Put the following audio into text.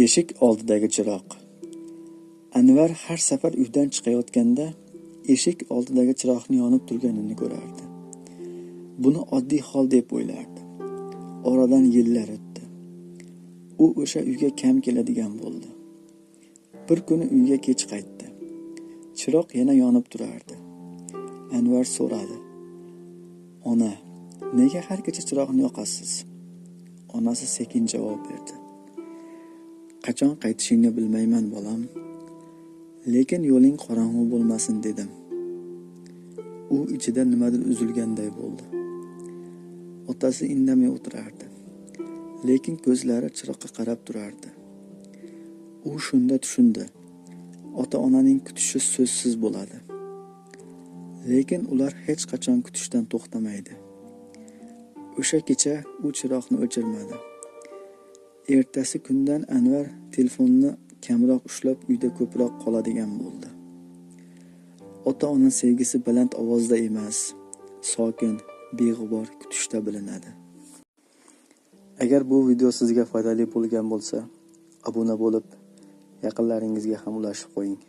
Eshik oldidagi chiroq. Anvar har safar uydan chiqayotganda eshik oldidagi chiroqni yonib turganini ko'rardi. Buni oddiy hol deb o'ylardi. Oradan yillar o'tdi. U o'sha uyga kam keladigan bo'ldi. Bir kuni uyga kech qaytdi. Chiroq yana yonib turardi. Anvar so'radi: "Ona, nega har kecha chiroqni yoqasiz?" Onasi sekin javob berdi: "Qachon qaytishingni bilmayman, bolam. Lekin yo'ling qorong'u bo'lmasin dedim." U ichida nimadir uzilganday bo'ldi. Otasi indamay o'tirardi, lekin ko'zlari chiroqqa qarab turardi. U shunda tushundi. Ota-onaning kutishi so'zsiz bo'ladi. Lekin ular hech qachon kutishdan to'xtamaydi. O'sha kecha u chiroqni o'chirmadi. Ertasi kundan Anvar telefonni kamroq ushlab uyda ko'proq qoladigan bo'ldi. Ota-ona sevgisi baland ovozda emas, sokin, beg'ubor kutishda bilinadi. Agar bu video sizga foydali bo'lgan bo'lsa, obuna bo'lib, yaqinlaringizga ham ulashib qo'ying.